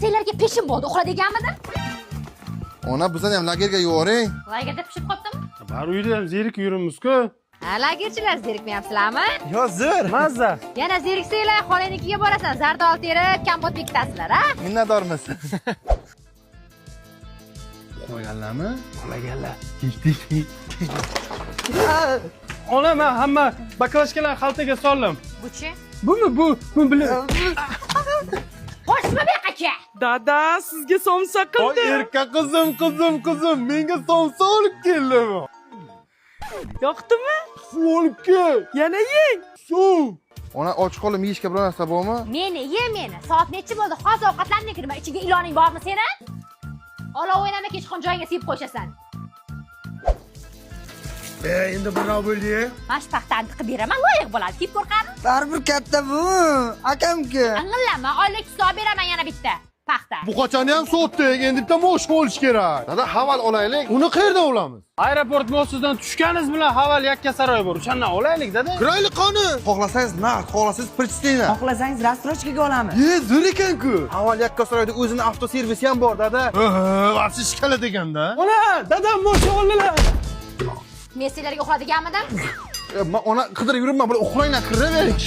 senlarga peshin bo'ldi, uxladiganmidim? Ona bizdan ham lagerga yuboring. Lagerda pishib qolibdimi? Bar uyda ham zerik yuribmiz-ku. Ha, lagerchilar zerikmayapsizlarmi? Yo, zo'r. Mazza. Yana zeriksanglar, xolanikiga borasan, zardol terib, kompot bekitasizlar, ha? Minnatdormiz. Uxlaganlarmi? Uxlaganlar. Ona, men hamma baklashkalarni xaltaga soldim. Buchi? Bu bilan. Boshma beqacha. Dada, sizga somsa Voy qildi. erka qizim, menga somsa olib keldimi? Yoqdimi? Suv olib kel. Yana yeng. Suv. Ona och qolib yeyishga biror narsa bormi? Meni, ye meni. Soat necha bo'ldi? Hozir ovqatlanmay kirma. Ichiga iloning bormi seni? Olov o'ynama, kechqurun joyingga sepib qo'yshasan. Endi birov bo'ldi-ya. Mana shu paxtani tiqib beraman, loyiq bo'ladi. Kiyib qo'rqadi. Baribir katta bu. Akamga. Ang'illama, oylik hisob beraman yana bitta. Paxta. Bu qachon ham sotdik, endi bitta moshina olish kerak. Dada, haval olaylik. Uni qayerdan olamiz? Aeroport mostidan tushganiz bilan haval yakkasaroy bor. O'shandan olaylik, dada. Kiraylik qani. Xohlasangiz naqd, xohlasangiz pritstina. Xohlasangiz rastrojkaga olamiz. Ye, zo'r ekan-ku. Haval yakkasaroyda o'zini avtoservisi ham bor, dada. Vaqti shkala deganda. Ona, dadam moshina oldilar. Men senlarga uxladiganmidim? Men ona qidirib yuribman, bular uxlanglar, kiravering.